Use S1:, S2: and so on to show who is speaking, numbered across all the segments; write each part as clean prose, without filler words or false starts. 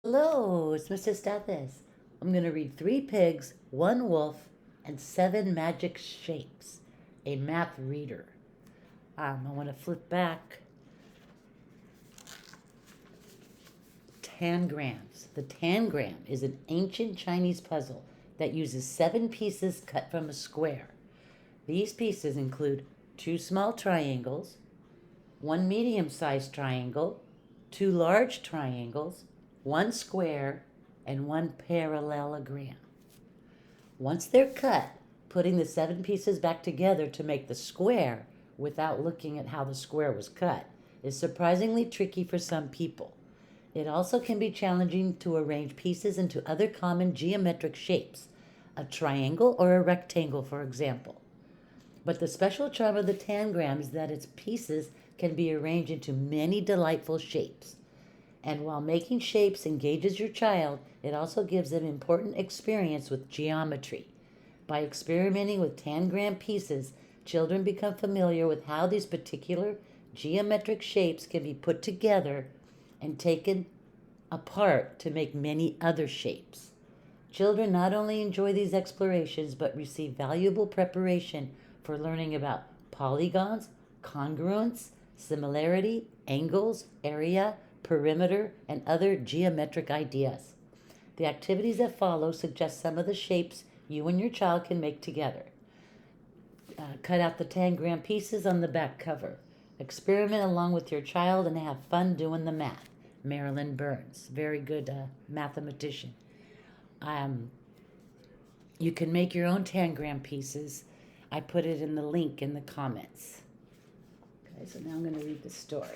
S1: Hello, it's Mr. Stathis. I'm going to read 3 pigs, 1 wolf, and 7 magic shapes. A math reader. I want to flip back. Tangrams. The tangram is an ancient Chinese puzzle that uses 7 pieces cut from a square. These pieces include 2 small triangles, 1 medium-sized triangle, 2 large triangles, 1 square, and 1 parallelogram. Once they're cut, putting the 7 pieces back together to make the square without looking at how the square was cut is surprisingly tricky for some people. It also can be challenging to arrange pieces into other common geometric shapes, a triangle or a rectangle, for example. But the special charm of the tangram is that its pieces can be arranged into many delightful shapes. And while making shapes engages your child, it also gives them important experience with geometry. By experimenting with tangram pieces, children become familiar with how these particular geometric shapes can be put together and taken apart to make many other shapes. Children not only enjoy these explorations but receive valuable preparation for learning about polygons, congruence, similarity, angles, area, perimeter, and other geometric ideas. The activities that follow suggest some of the shapes you and your child can make together. Cut out the tangram pieces on the back cover. Experiment along with your child and have fun doing the math. Marilyn Burns, very good mathematician. You can make your own tangram pieces. I put it in the link in the comments. Okay, so now I'm going to read the story.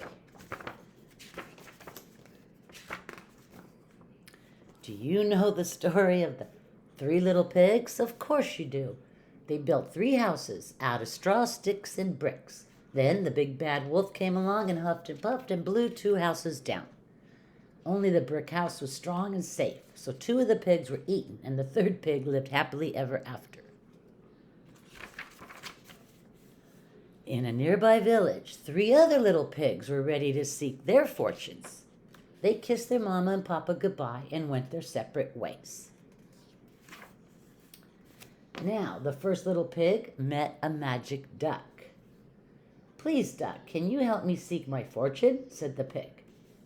S1: Do you know the story of the 3 little pigs? Of course you do. They built 3 houses out of straw, sticks, and bricks. Then the big bad wolf came along and huffed and puffed and blew 2 houses down. Only the brick house was strong and safe, so 2 of the pigs were eaten, and the 3rd pig lived happily ever after. In a nearby village, 3 other little pigs were ready to seek their fortunes. They kissed their mama and papa goodbye and went their separate ways. Now, the first little pig met a magic duck. "Please, duck, can you help me seek my fortune?" said the pig.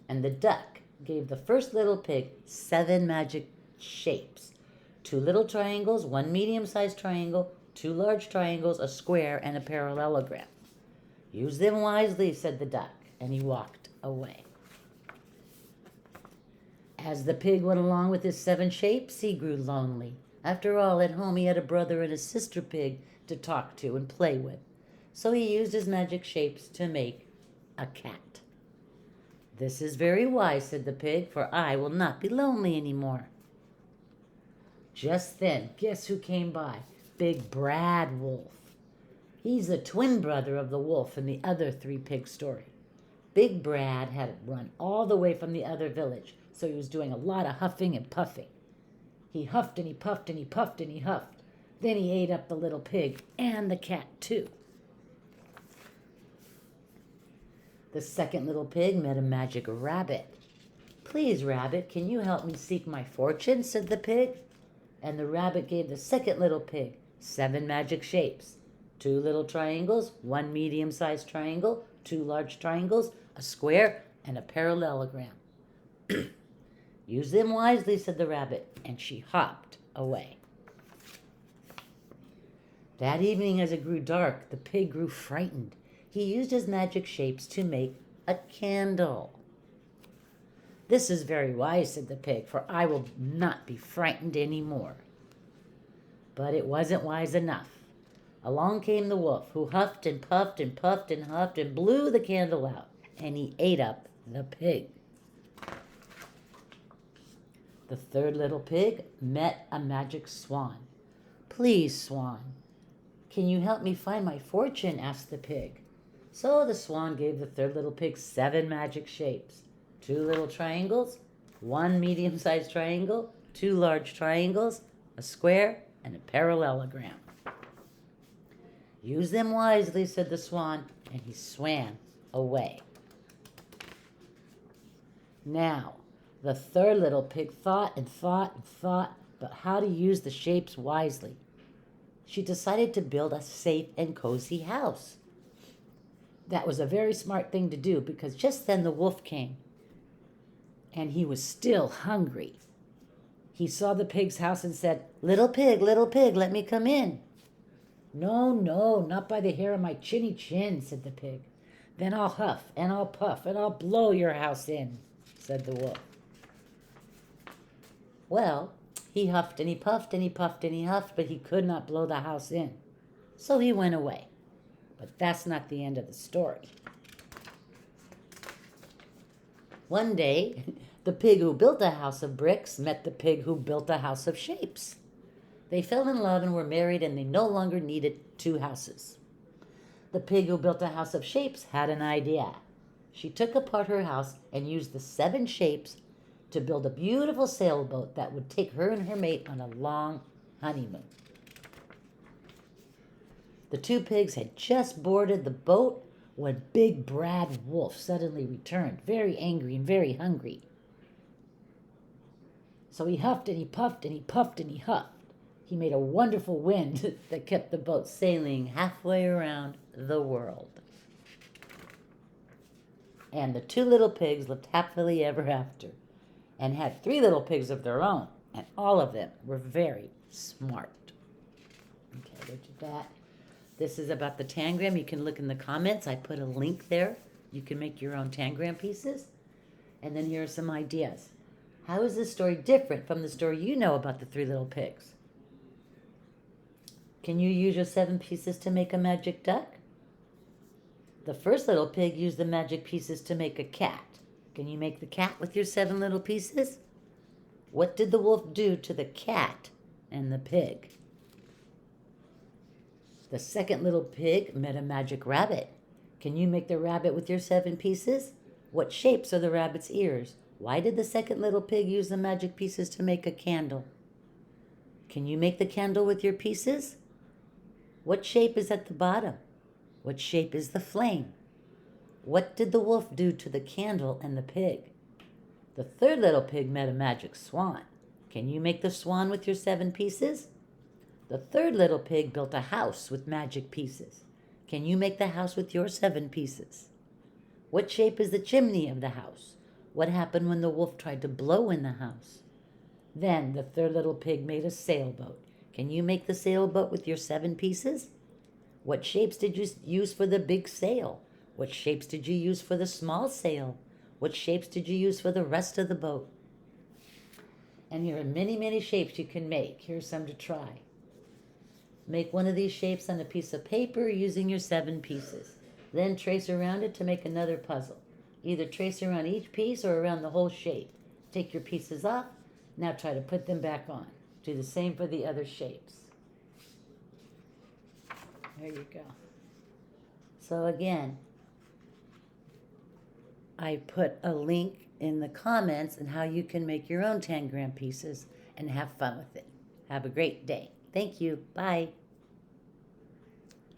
S1: And the duck gave the first little pig 7 magic shapes: 2 little triangles, 1 medium-sized triangle, 2 large triangles, a square, and a parallelogram. "Use them wisely," said the duck, and he walked away. As the pig went along with his 7 shapes, he grew lonely. After all, at home he had a brother and a sister pig to talk to and play with. So he used his magic shapes to make a cat. "This is very wise," said the pig, "for I will not be lonely anymore." Just then, guess who came by? Big Brad Wolf. He's the twin brother of the wolf in the other 3 pig story. Big Brad had run all the way from the other village, so he was doing a lot of huffing and puffing. He huffed and he puffed and he puffed and he huffed. Then he ate up the little pig and the cat too. The second little pig met a magic rabbit. "Please, rabbit, can you help me seek my fortune?" said the pig. And the rabbit gave the second little pig 7 magic shapes: 2 little triangles, 1 medium-sized triangle, 2 large triangles, a square, and a parallelogram. "Use them wisely," said the rabbit, and she hopped away. That evening, as it grew dark, the pig grew frightened. He used his magic shapes to make a candle. "This is very wise," said the pig, "for I will not be frightened any more." But it wasn't wise enough. Along came the wolf, who huffed and puffed and puffed and huffed and blew the candle out, and he ate up the pig. The third little pig met a magic swan. "Please, swan, can you help me find my fortune?" asked the pig. So the swan gave the third little pig 7 magic shapes: 2 little triangles, 1 medium-sized triangle, 2 large triangles, a square, and a parallelogram. "Use them wisely," said the swan, and he swam away. Now, The third little pig thought and thought and thought about how to use the shapes wisely. She decided to build a safe and cozy house. That was a very smart thing to do because just then the wolf came, and he was still hungry. He saw the pig's house and said, little pig, let me come in." "No, no, not by the hair of my chinny chin," said the pig. "Then I'll huff and I'll puff and I'll blow your house in," said the wolf. Well, he huffed and he puffed and he puffed and he huffed, but he could not blow the house in. So he went away. But that's not the end of the story. One day, the pig who built a house of bricks met the pig who built a house of shapes. They fell in love and were married, and they no longer needed two houses. The pig who built a house of shapes had an idea. She took apart her house and used the 7 shapes to build a beautiful sailboat that would take her and her mate on a long honeymoon. The 2 pigs had just boarded the boat when Big Brad Wolf suddenly returned, very angry and very hungry. So he huffed and he puffed and he puffed and he huffed. He made a wonderful wind that kept the boat sailing halfway around the world. And the 2 little pigs lived happily ever after and had 3 little pigs of their own, and all of them were very smart. Okay, look at that. This is about the tangram. You can look in the comments. I put a link there. You can make your own tangram pieces. And then here are some ideas. How is this story different from the story you know about the 3 little pigs? Can you use your 7 pieces to make a magic duck? The first little pig used the magic pieces to make a cat. Can you make the cat with your 7 little pieces? What did the wolf do to the cat and the pig? The second little pig met a magic rabbit. Can you make the rabbit with your 7 pieces? What shapes are the rabbit's ears? Why did the second little pig use the magic pieces to make a candle? Can you make the candle with your pieces? What shape is at the bottom? What shape is the flame? What did the wolf do to the candle and the pig? The third little pig met a magic swan. Can you make the swan with your 7 pieces? The third little pig built a house with magic pieces. Can you make the house with your 7 pieces? What shape is the chimney of the house? What happened when the wolf tried to blow in the house? Then the third little pig made a sailboat. Can you make the sailboat with your 7 pieces? What shapes did you use for the big sail? What shapes did you use for the small sail? What shapes did you use for the rest of the boat? And here are many, many shapes you can make. Here's some to try. Make one of these shapes on a piece of paper using your 7 pieces. Then trace around it to make another puzzle. Either trace around each piece or around the whole shape. Take your pieces off. Now try to put them back on. Do the same for the other shapes. There you go. So again, I put a link in the comments on how you can make your own tangram pieces and have fun with it. Have a great day. Thank you. Bye.